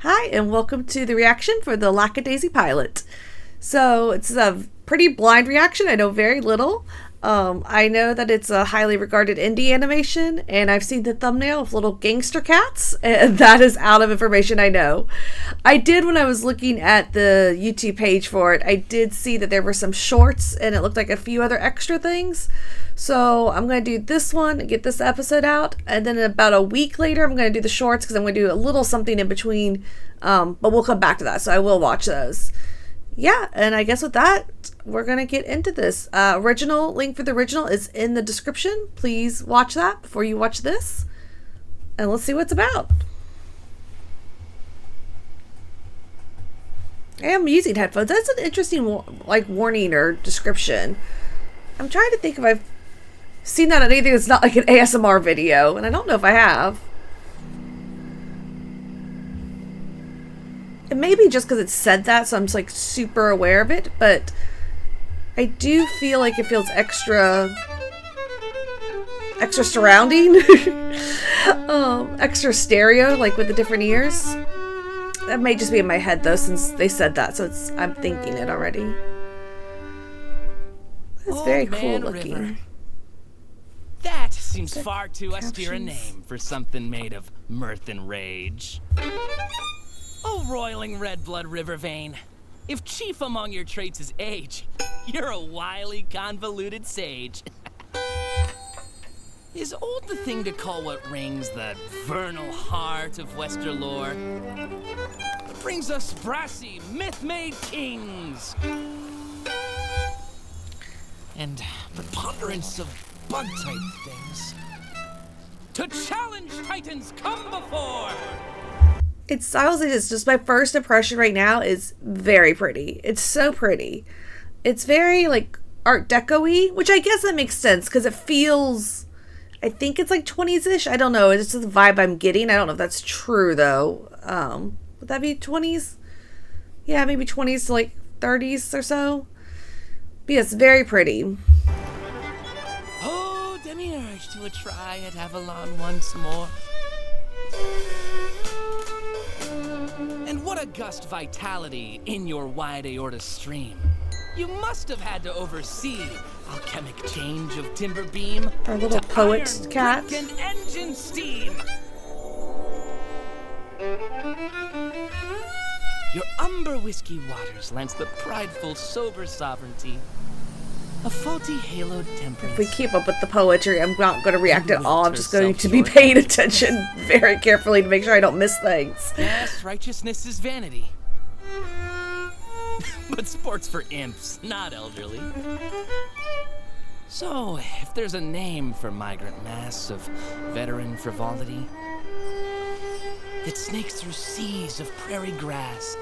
Hi, and welcome to the reaction for the Lackadaisy pilot. So it's a pretty blind reaction. I know very little. I know that it's a highly regarded indie animation, and I've seen the thumbnail of little gangster cats, and that is out of information I know. I did, when I was looking at the YouTube page for it, I did see that there were some shorts, and it looked like a few other extra things. So I'm going to do this one and get this episode out, and then about a week later I'm going to do the shorts because I'm going to do a little something in between, but we'll come back to that, so I will watch those. Yeah, and I guess with that, we're going to get into this. Original link for the original is in the description. Please watch that before you watch this, and let's see what it's about. I am using headphones. That's an interesting warning or description. I'm trying to think if I've seen that on anything that's not like an ASMR video, and I don't know if I have. It may be just because it said that, so I'm just like super aware of it, but I do feel like it feels extra surrounding, extra stereo, like with the different ears. That may just be in my head though, since they said that, so I'm thinking it already. It's very cool looking. River. That seems far too austere a name for something made of mirth and rage. Oh, roiling red blood river vein. If chief among your traits is age, you're a wily, convoluted sage. Is old the thing to call what rings the vernal heart of Westerlore? It brings us brassy, myth-made kings. And preponderance of bug-type things. To challenge titans come before! I will say this, just my first impression right now is very pretty. It's so pretty. It's very like Art Deco-y, which I guess that makes sense because it feels, I think it's like 20s-ish. I don't know. It's just the vibe I'm getting. I don't know if that's true though. Would that be 20s? Yeah, maybe 20s to like 30s or so. But yes, very pretty. Oh, demiurge to a try at Avalon once more. And what a gust vitality in your wide aorta stream. You must have had to oversee alchemic change of timber beam. Our little poet iron, cat. brick, and engine steam. Your umber whiskey waters lends the prideful sober sovereignty. A faulty haloed temperance. If we keep up with the poetry, I'm not going to react at all. I'm just going to be paying attention very carefully to make sure I don't miss things. Yes, righteousness is vanity. But sports for imps, not elderly. So, if there's a name for migrant mass of veteran frivolity that snakes through seas of prairie grass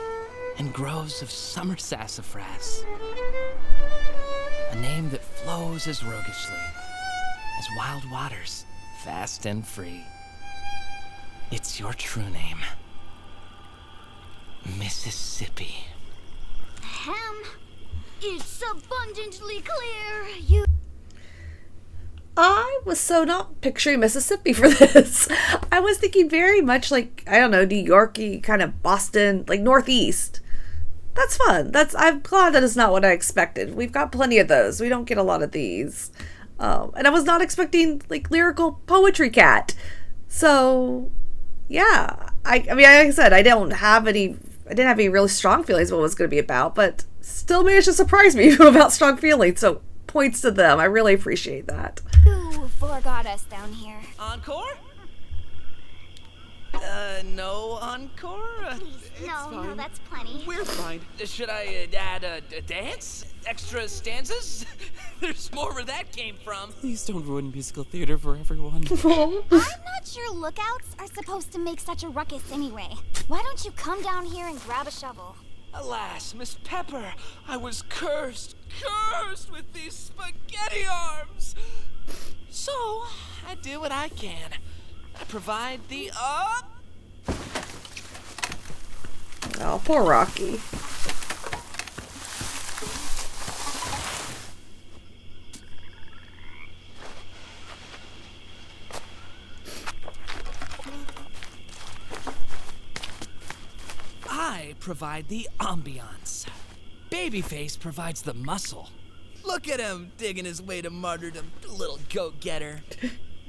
and groves of summer sassafras, a name that flows as roguishly as wild waters, fast and free. It's your true name. Mississippi. It's abundantly clear I was so not picturing Mississippi for this. I was thinking very much like, I don't know, New York-y, kind of Boston, like Northeast. That's fun. I'm glad that is not what I expected. We've got plenty of those. We don't get a lot of these. And I was not expecting like lyrical poetry cat. So yeah, I mean, like I said, I didn't have any really strong feelings what it was going to be about, but still managed to surprise me about strong feelings. So points to them. I really appreciate that. Who forgot us down here? Encore? No encore? Please, no, that's plenty. We're fine. Should I add a dance? Extra stanzas? There's more where that came from. Please don't ruin musical theater for everyone. I'm not sure lookouts are supposed to make such a ruckus anyway. Why don't you come down here and grab a shovel? Alas, Miss Pepper, I was cursed with these spaghetti arms. So, I do what I can. I provide the Oh, poor Rocky. provide the ambiance. Babyface provides the muscle. Look at him digging his way to martyrdom, the little goat-getter.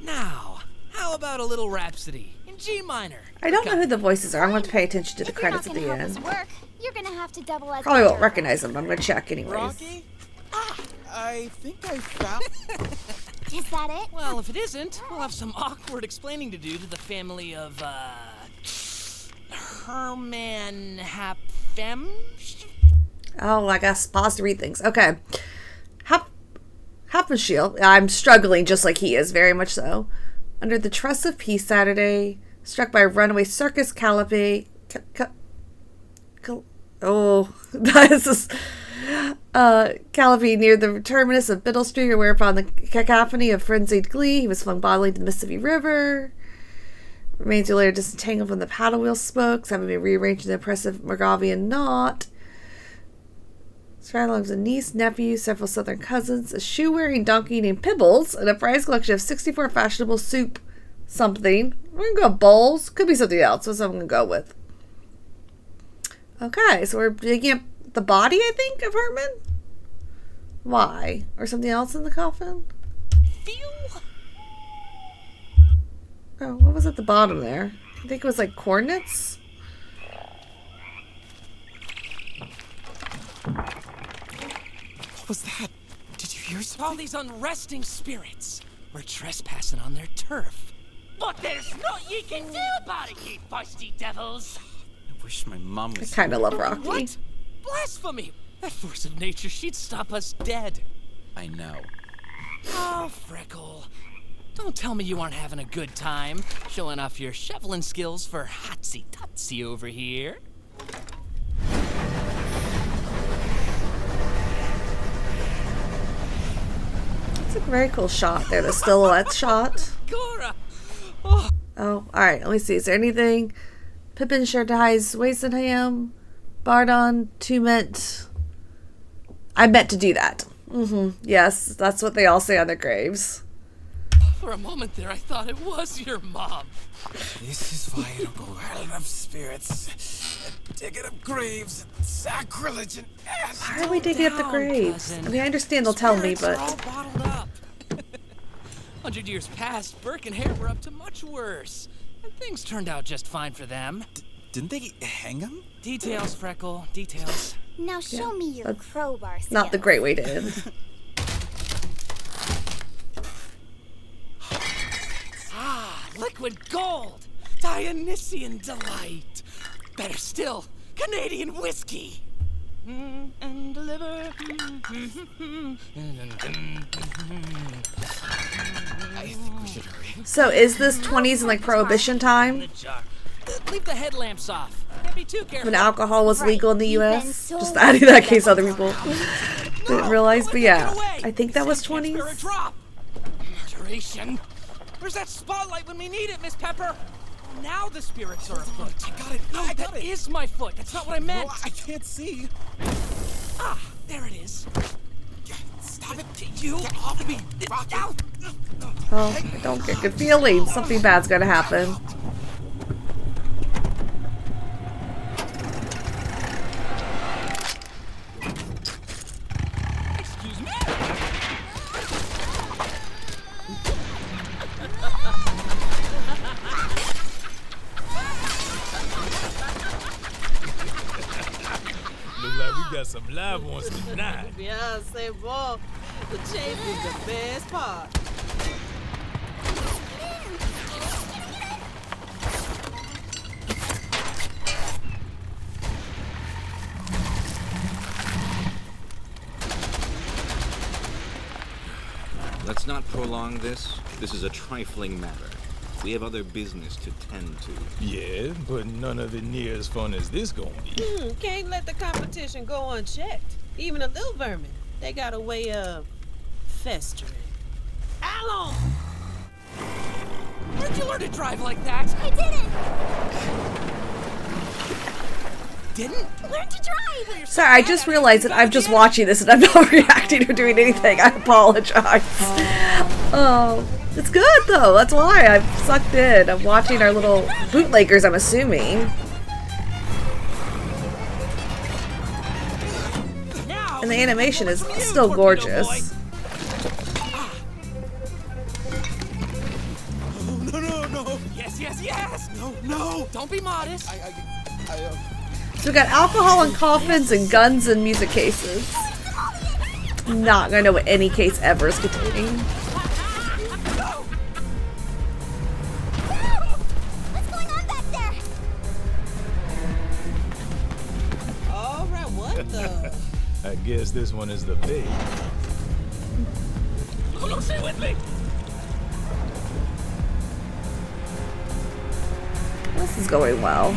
Now, how about a little Rhapsody in G minor? I don't know who the voices are. I'm going to pay attention to the credits at the end. You're gonna have to double as Probably won't recognize them, but I'm going to check anyways. Rocky? I think I found... Is that it? Well, if it isn't, we'll have some awkward explaining to do to the family of, Herman Hapfem? Oh, I guess pause to read things. Okay. Hapfenshield. I'm struggling just like he is, very much so. Under the Trust of Peace Saturday, struck by a runaway circus calliope. This is calliope near the terminus of Biddle Street, whereupon the cacophony of frenzied glee, he was flung bodily to the Mississippi River. Remains were later disentangled from the paddle wheel spokes, having been rearranged in the impressive Moravian knot. Straddling a niece, nephew, several southern cousins, a shoe-wearing donkey named Pibbles, and a prize collection of 64 fashionable soup something. We're going to go bowls. Could be something else. That's what I'm going to go with. Okay, so we're digging up the body, I think, of Herman? Why? Or something else in the coffin? Oh, what was at the bottom there? I think it was like coordinates? What was that? Did you hear something? All these unresting spirits were trespassing on their turf. But there's naught ye can do about it, ye feisty devils! I wish my mom was... I kind of love Rocky. What? Blasphemy! That force of nature, she'd stop us dead. I know. Oh, Freckle. Don't tell me you aren't having a good time showing off your shoveling skills for Hotsy-Totsy over here. It's a very cool shot there, the silhouette shot. Cora! Oh, alright, let me see. Is there anything? Pippin Sherdies Wastenham, Bardon, Tumint. I meant to do that. Yes, that's what they all say on their graves. For a moment there, I thought it was your mom. This is why I don't go hurling up spirits, and digging up graves, and sacrilege, and ass. Why are we digging up the graves? I mean, I understand they'll tell me, but... Spirits are all bottled up. 100 years past, Burke and Hare were up to much worse. And things turned out just fine for them. Didn't they hang him? Details, Freckle, details. Now show me your crowbar skills. Not the great way to end. Liquid gold! Dionysian delight! Better still, Canadian whiskey! And liver. I think we should hurry. So is this 20s and like Prohibition time? Leave the headlamps off. Can't be too careful. When alcohol was legal in the U.S.? Just adding that in case other people didn't realize. But yeah, I think that was 20s. Murderation. Where's that spotlight when we need it, Miss Pepper? Now the spirits are afoot. I got it. No, that is my foot. That's not what I meant. No, I can't see. Ah, there it is. Stop it. You Get off me. Rocky. Oh, I don't get good feelings. Something bad's gonna happen. Excuse me? Look like we got some live ones tonight. Yeah, say boy, the chase is the best part. Let's not prolong this. This is a trifling matter. We have other business to tend to. Yeah, but none of it near as fun as this gonna be. Can't let the competition go unchecked. Even a little vermin, they got a way of festering. Alon! Where'd you learn to drive like that? I didn't. Learn to drive. Sorry, I just realized that I'm just watching this and I'm not reacting or doing anything. I apologize. Oh, it's good though. That's why I'm sucked in. I'm watching our little bootleggers, I'm assuming. And the animation is still gorgeous. No. Yes. No. Don't be modest. So we got alcohol and coffins and guns and music cases. Not gonna know what any case ever is containing. What's going on back there? All right, what the? I guess this one is the bait. Don't stay with me. This is going well.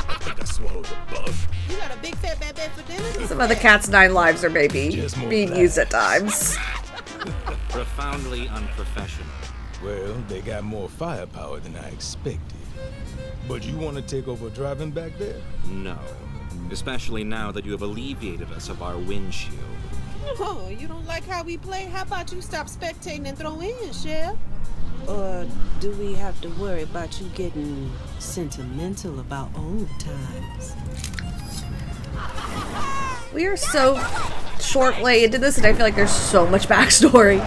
I think I swallowed a bug. You got a big fat bad bed for dinner? Some of the cat's 9 lives are maybe Just more being black. used at times. Profoundly unprofessional. Well, they got more firepower than I expected. But you want to take over driving back there? No. Especially now that you have alleviated us of our windshield. Oh, you don't like how we play? How about you stop spectating and throw in, Chef? Or do we have to worry about you getting sentimental about old times? We are so shortly into this, and I feel like there's so much backstory,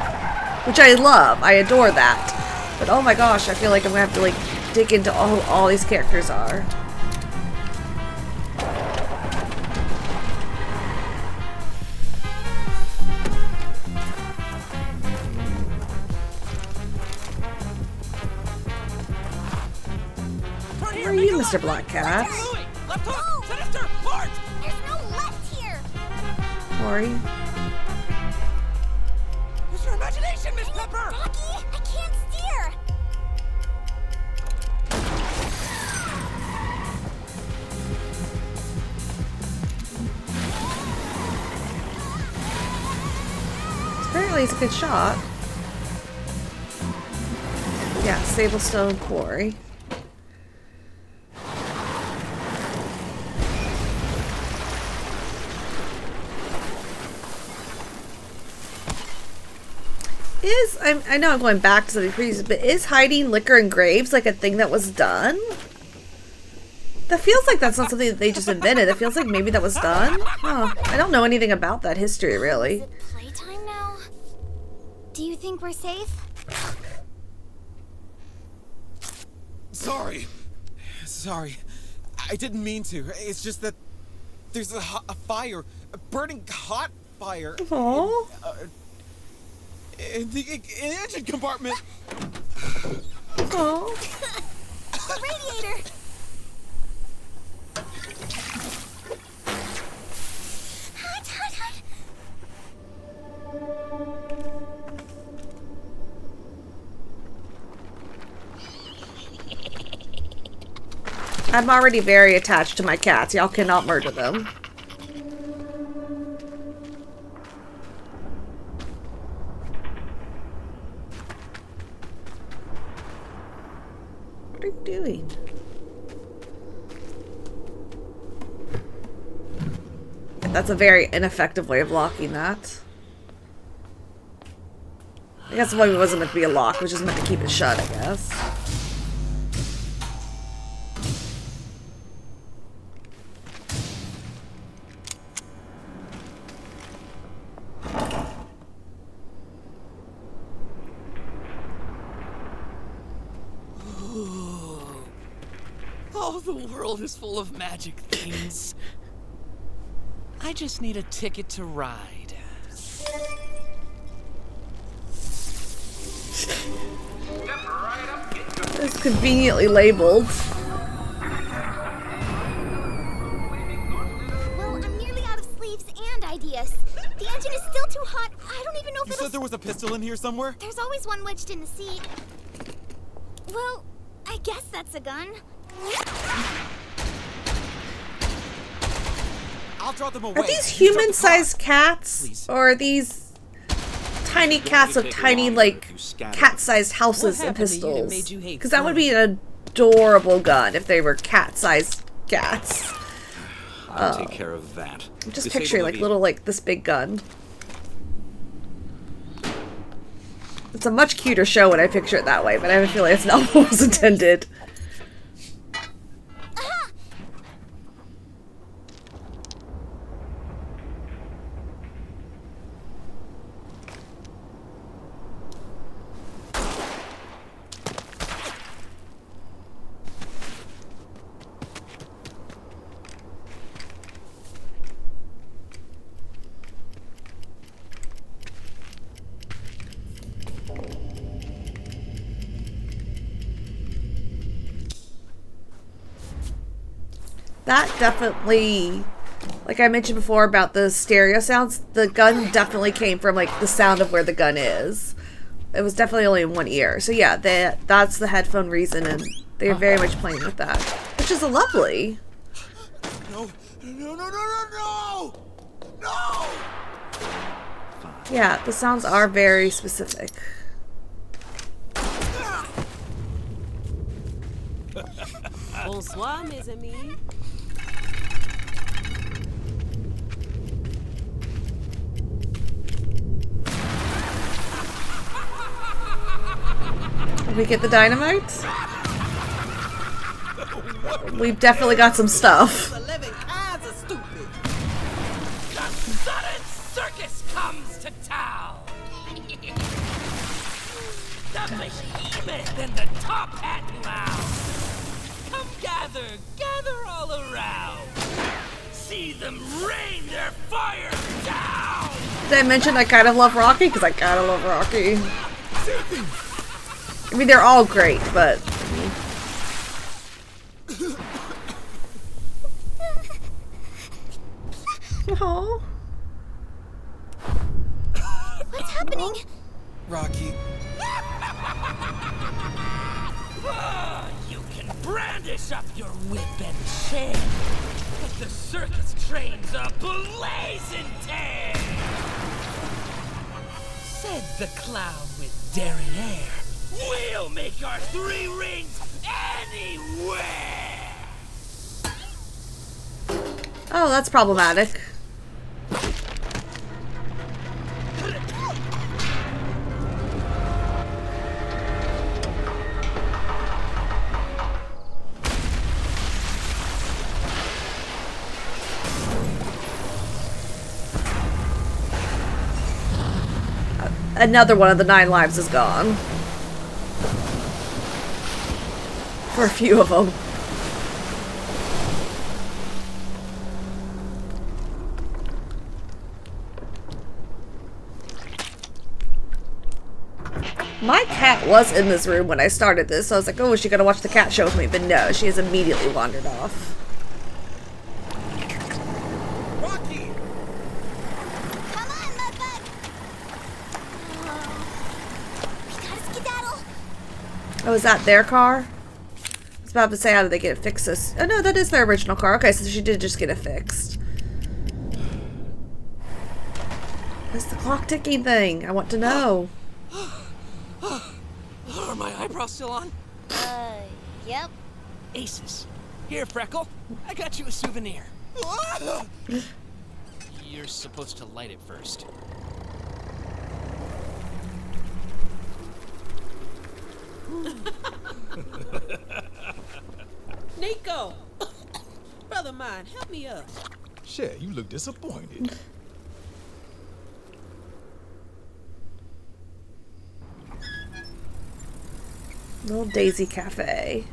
which I love. I adore that. But oh my gosh, I feel like I'm gonna have to like dig into all these characters are. Where are you, Mr. Black Cat? Left hook. Sinister. Port. There's no left here. Maury? Use your imagination, Miss Pepper. Rocky, I can't steer. Apparently it's a good shot. Yeah, Sablestone Quarry. I know I'm going back to something previous, but is hiding liquor in graves like a thing that was done? That feels like that's not something that they just invented. It feels like maybe that was done. Huh. I don't know anything about that history, really. Is it playtime now? Do you think we're safe? Sorry. I didn't mean to. It's just that there's a fire, a burning hot fire. Aww. In the engine compartment. Aww. The radiator. Hot. I'm already very attached to my cats. Y'all cannot murder them. What are you doing? That's a very ineffective way of locking that. I guess maybe it wasn't meant to be a lock, which is meant to keep it shut, I guess. Oh, the world is full of magic things. I just need a ticket to ride. It's conveniently labeled. Well, I'm nearly out of sleeves and ideas. The engine is still too hot. I don't even know if You it'll... said there was a pistol in here somewhere? There's always one wedged in the seat. Well, I guess that's a gun. I'll draw them away. Are these You drop the human-sized car. cats? Please. Or are these tiny cats with tiny, like, cat-sized houses and happened to you that pistols? made you hate Because that would be an adorable gun if they were cat-sized cats. I'll take care of that. I'm just Disable picturing the like ve- little like this big gun. It's a much cuter show when I picture it that way, but I have a feeling it's not what was intended. That definitely, like I mentioned before about the stereo sounds, the gun definitely came from like the sound of where the gun is. It was definitely only in one ear. So yeah, that's the headphone reason, and they're very much playing with that, which is lovely. No, no, no, no, no, no! No! Yeah, the sounds are very specific. Bonsoir, mes amis. Did we get the dynamite? We've definitely got some stuff. 11 kinds of stupid. The sudden circus comes to town. The behemoth and the top hat clown. Come gather all around. See them rain their fire down. Did I mention I kind of love Rocky? Because I kind of love Rocky. I mean, they're all great, but... Aww. What's happening? Rocky, You can brandish up your whip and chain, but the circus train's a blazing tear. Said the clown with daring air, we'll make our 3 rings anywhere. Oh, that's problematic. Another one of the 9 lives is gone. For a few of them. My cat was in this room when I started this, so I was like, oh, is she gonna watch the cat show with me? But no, she has immediately wandered off. Rocky! Come on, Mudbug. We gotta skedaddle. Oh, is that their car? I was about to say, how did they get it fixed? This? Oh no, that is their original car. Okay, so she did just get it fixed. What's the clock ticking thing? I want to know. Are my eyebrows still on? Yep. Aces. Here, Freckle. I got you a souvenir. You're supposed to light it first. Nico! Brother mine, help me up. Shit, you look disappointed. Little Daisy Cafe.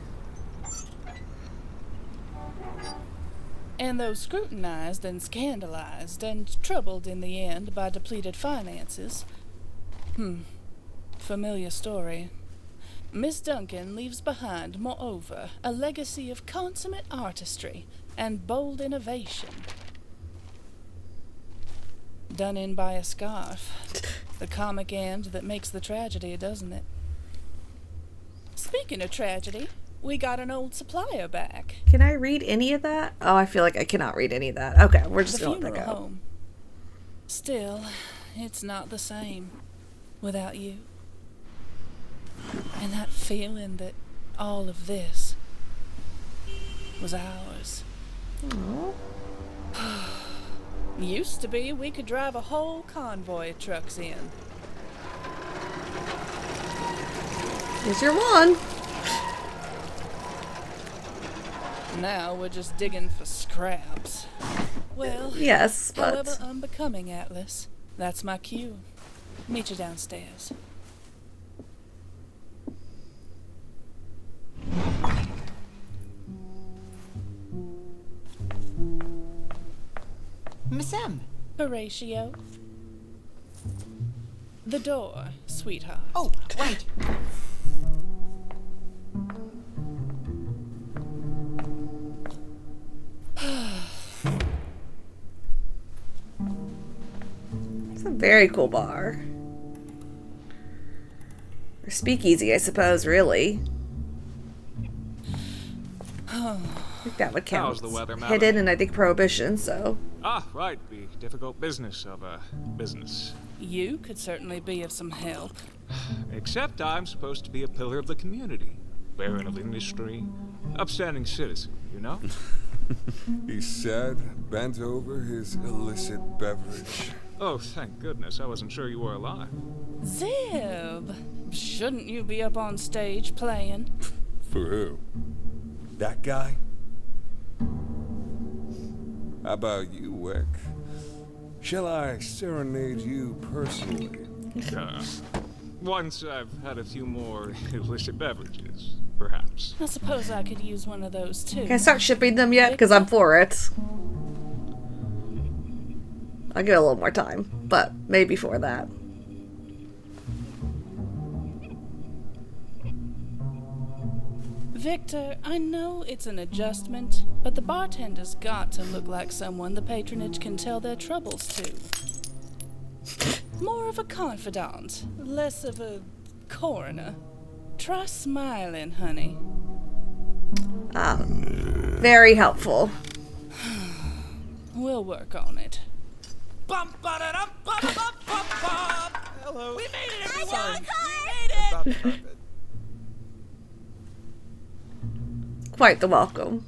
And though scrutinized and scandalized and troubled in the end by depleted finances, familiar story. Miss Duncan leaves behind, moreover, a legacy of consummate artistry and bold innovation. Done in by a scarf. The comic end that makes the tragedy, doesn't it? Speaking of tragedy, we got an old supplier back. Can I read any of that? Oh, I feel like I cannot read any of that. Okay, we're just The going to let that funeral go. home. Still, it's not the same without you. And that feeling that all of this was ours. Used to be we could drive a whole convoy of trucks in. Here's your one. Now we're just digging for scraps. Well, yes, but however unbecoming, Atlas. That's my cue. Meet you downstairs. Miss M. Horatio. The door, sweetheart. Oh, right. it's a very cool bar. Or speakeasy, I suppose, really. I think that would count. How's the weather, madam? Hidden and I think prohibition, so. Ah, right, the difficult business of a business. You could certainly be of some help. Except I'm supposed to be a pillar of the community, baron of industry, upstanding citizen, you know? He said, bent over his illicit beverage. Oh, thank goodness, I wasn't sure you were alive. Zib! Shouldn't you be up on stage playing? For who? That guy? How about you, Wick? Shall I serenade you personally? Once I've had a few more illicit beverages, perhaps. I suppose I could use one of those too. Can I start shipping them yet? Because I'm for it. I'll give it a little more time, but maybe for that. Victor, I know it's an adjustment, but the bartender's got to look like someone the patronage can tell their troubles to. More of a confidant, less of a coroner. Try smiling, honey. Very helpful. We'll work on it. Hello. We made it, everyone! About the carpet. Quite the welcome.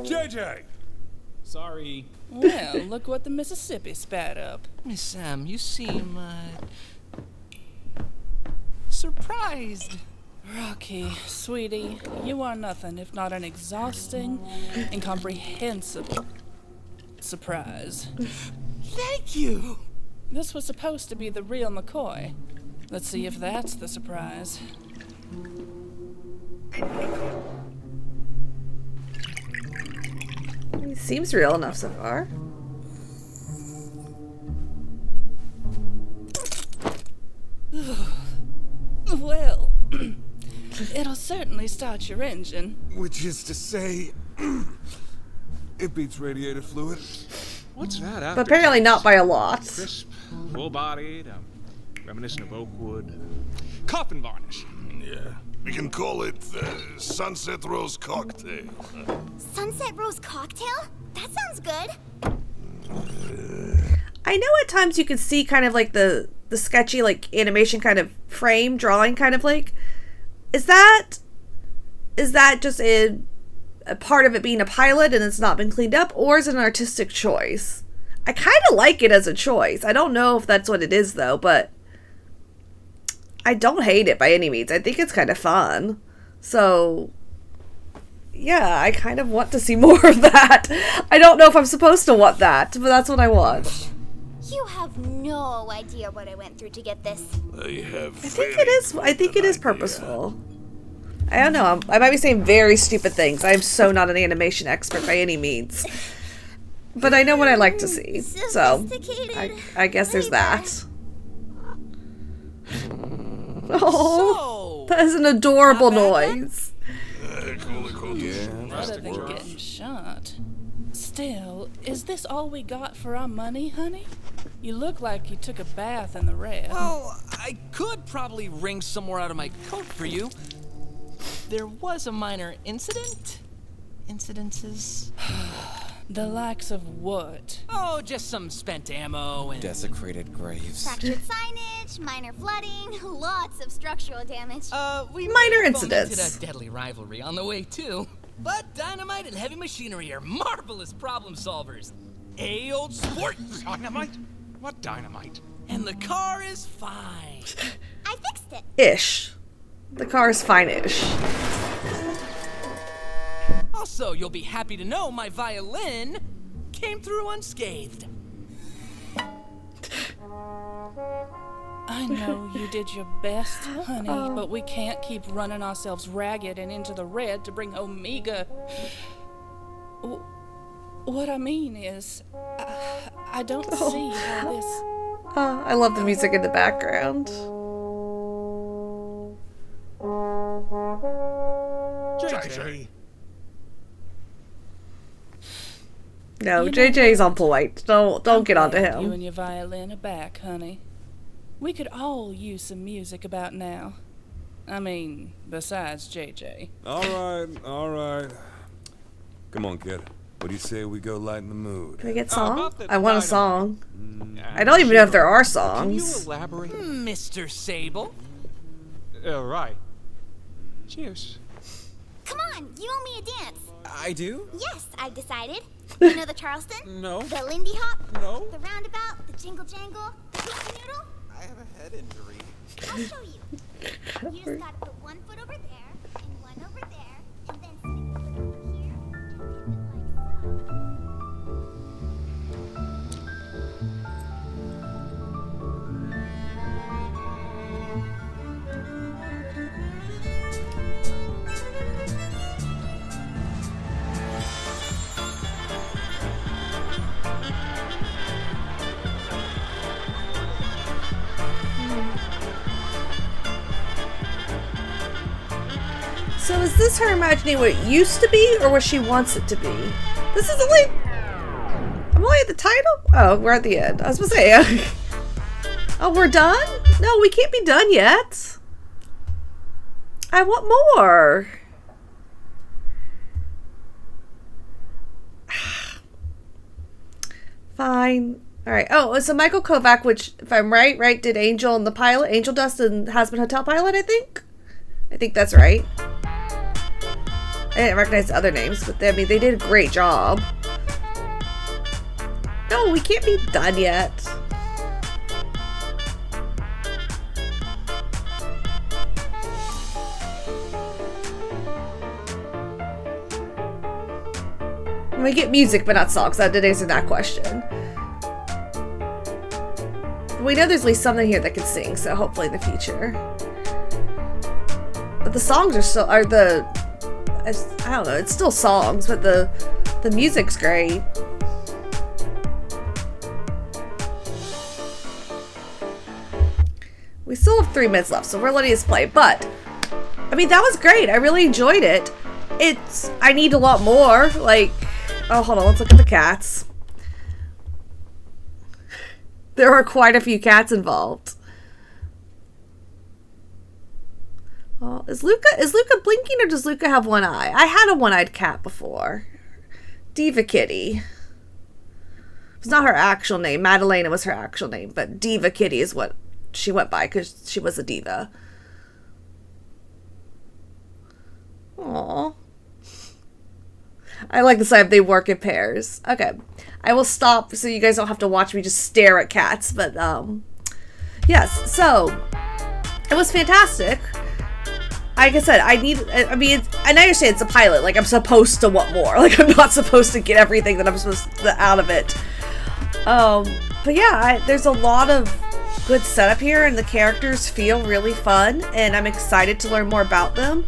JJ! Sorry. Well, look what the Mississippi spat up. Miss M, you seem, surprised. Rocky, sweetie, you are nothing if not an exhausting, incomprehensible surprise. Thank you! This was supposed to be the real McCoy. Let's see if that's the surprise. It seems real enough so far. Well, it'll certainly start your engine. Which is to say, it beats radiator fluid. What's that But apparently not by a lot. Crisp, full-bodied, reminiscent of oak wood. Coffin varnish. Yeah. We can call it Sunset Rose Cocktail. Sunset Rose Cocktail? That sounds good. I know at times you can see kind of like the sketchy like animation kind of frame drawing kind of like. Is that just a part of it being a pilot and it's not been cleaned up, or is it an artistic choice? I kind of like it as a choice. I don't know if that's what it is though, but I don't hate it by any means. I think it's kind of fun. So yeah, I kind of want to see more of that. I don't know if I'm supposed to want that, but that's what I want. You have no idea what I went through to get this. I think it is purposeful. I don't know. I might be saying very stupid things. I am so not an animation expert by any means. But I know what I like to see. So I guess there's that. Oh, that is an adorable noise. Better than getting shot. Still, is this all we got for our money, honey? You look like you took a bath in the red. Well, I could probably wring some more out of my coat for you. There was a minor incident. Incidences. The likes of what? Oh, just some spent ammo and... Desecrated graves. Fractured signage, minor flooding, lots of structural damage. We Minor fomented incidents. a deadly rivalry on the way, too. But dynamite and heavy machinery are marvelous problem solvers. Old sport? Dynamite? What dynamite? And the car is fine. I fixed it. Ish. The car is fine-ish. Also, you'll be happy to know my violin came through unscathed. I know you did your best, honey, but we can't keep running ourselves ragged and into the red to bring Omega. What I mean is, I don't see how this... I love the music in the background. JJ. No, You know JJ's on point. Don't get onto glad You him. and your violin are back, honey. We could all use some music about now. I mean, besides JJ. All right. Come on, kid. What do you say we go lighten the mood? Can I get How song? about the I want a dynamite? song. I don't even know if there are Can you songs. elaborate? Mr. Sable. Right. Cheers. Come on, you owe me a dance. I do? Yes, I've decided. You know the Charleston? No. The Lindy Hop? No. The Roundabout? The Jingle Jangle? The Pizza Noodle? I have a head injury. I'll show you. You just gotta put one foot over there, and one over there, and then stick a foot over here, and dip it like so. So is this her imagining what it used to be or what she wants it to be? This is only... I'm only at the title? Oh, we're at the end. I was supposed to say... Oh, we're done? No, we can't be done yet. I want more. Fine. Alright. Oh, so Michael Kovac, which, if I'm right, did Angel and the pilot. Angel Dust and Has Been Hotel Pilot, I think? I think that's right. I didn't recognize the other names, but I mean, they did a great job. No, we can't be done yet. We get music, but not songs. That did answer that question. We know there's at least something here that can sing, so hopefully in the future. But the songs are still, I don't know, it's still songs, but the music's great. We still have 3 minutes left, so we're letting us play, but, I mean, that was great. I really enjoyed it. I need a lot more, like, oh, hold on, let's look at the cats. There are quite a few cats involved. Well, is Luca blinking or does Luca have one eye? I had a one-eyed cat before. Diva Kitty. It's not her actual name. Madalena was her actual name, but Diva Kitty is what she went by because she was a diva. Aww. I like the side they work in pairs. Okay. I will stop so you guys don't have to watch me just stare at cats, but yes, so it was fantastic. Like I said, I mean, and I understand it's a pilot, like I'm supposed to want more. Like I'm not supposed to get everything that I'm supposed to out of it. But yeah, there's a lot of good setup here and the characters feel really fun and I'm excited to learn more about them.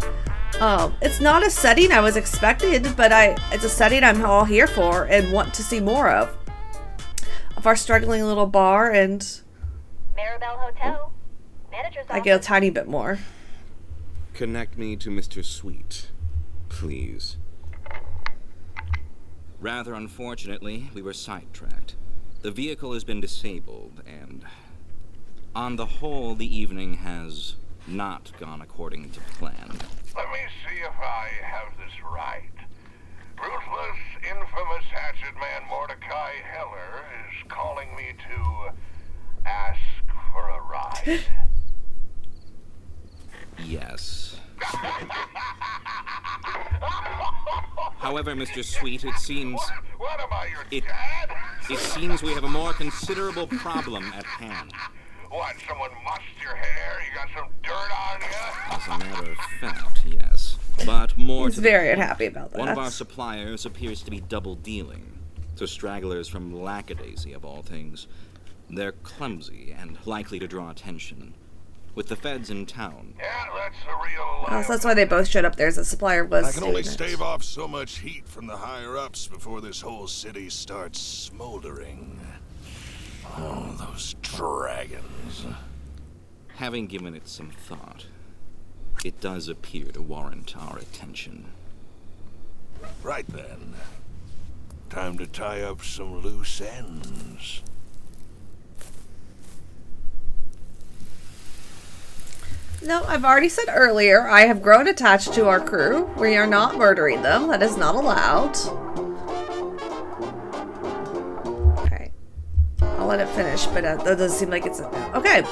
It's not a setting I was expected, but it's a setting I'm all here for and want to see more of our struggling little bar, and Maribel Hotel. Manager's I get a tiny bit more. Connect me to Mr. Sweet, please. Rather unfortunately, we were sidetracked. The vehicle has been disabled, and on the whole, the evening has not gone according to plan. Let me see if I have this right. Ruthless, infamous hatchet man Mordecai Heller is calling me to ask for a ride. Yes. However, Mr. Sweet, it seems... What am I, your dad? It seems we have a more considerable problem at hand. What, someone mussed your hair? You got some dirt on you? As a matter of fact, yes. But more He's to the very point, unhappy about that. one of our suppliers appears to be double-dealing. To stragglers from Lackadaisy, of all things. They're clumsy and likely to draw attention. With the feds in town. Yeah, that's the real Oh, so that's why they both showed up there, as the supplier was I can only doing it. stave off so much heat from the higher-ups before this whole city starts smoldering. Oh, those dragons. Having given it some thought, it does appear to warrant our attention. Right then. Time to tie up some loose ends. No, I've already said earlier, I have grown attached to our crew. We are not murdering them. That is not allowed. Okay. I'll let it finish, but that doesn't seem like it's enough. Okay.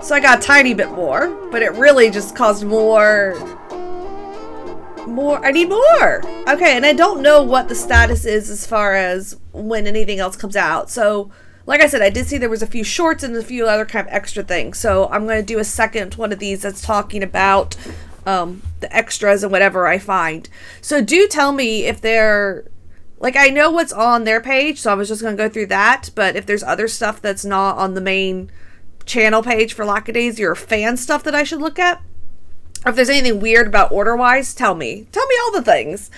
So I got a tiny bit more, but it really just caused more. I need more. Okay, and I don't know what the status is as far as when anything else comes out. So, like I said, I did see there was a few shorts and a few other kind of extra things. So I'm going to do a second one of these that's talking about the extras and whatever I find. So do tell me if they're... Like, I know what's on their page, so I was just going to go through that. But if there's other stuff that's not on the main channel page for Lackadaisy or fan stuff that I should look at, or if there's anything weird about order-wise, tell me. Tell me all the things.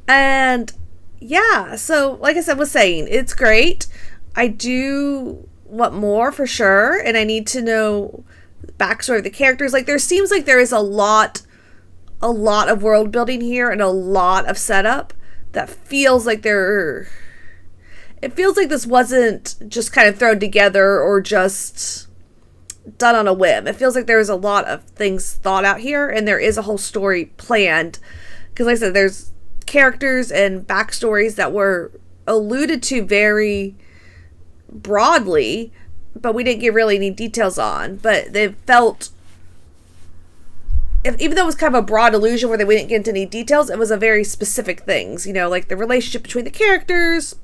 And, yeah, so, like I said, was saying, it's great. I do want more for sure, and I need to know the backstory of the characters. Like, there seems like there is a lot of world building here and a lot of setup that feels like it feels like this wasn't just kind of thrown together or just done on a whim. It feels like there's a lot of things thought out here, and there is a whole story planned. Because like I said, there's characters and backstories that were alluded to very broadly, but we didn't get really any details on. But they felt, even though it was kind of a broad illusion where we didn't get into any details, it was a very specific things, you know, like the relationship between the characters,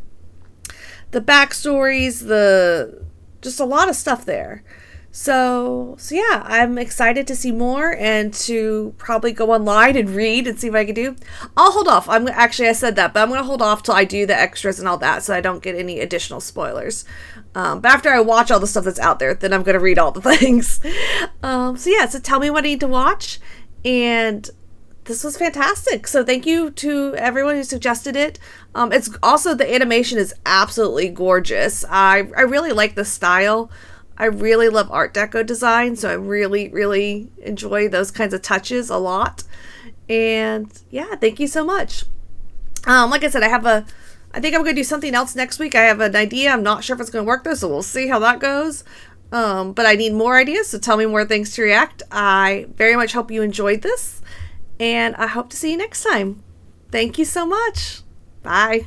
the backstories, just a lot of stuff there. So yeah, I'm excited to see more and to probably go online and read and see what I can do. I'll hold off. I said that, but I'm going to hold off till I do the extras and all that so I don't get any additional spoilers. But after I watch all the stuff that's out there, then I'm going to read all the things. So tell me what I need to watch. And this was fantastic. So thank you to everyone who suggested it. It's also, the animation is absolutely gorgeous. I really like the style. I really love Art Deco design, so I really, really enjoy those kinds of touches a lot. And yeah, thank you so much. Like I said, I think I'm going to do something else next week. I have an idea. I'm not sure if it's going to work though, so we'll see how that goes. But I need more ideas, so tell me more things to react. I very much hope you enjoyed this, and I hope to see you next time. Thank you so much. Bye.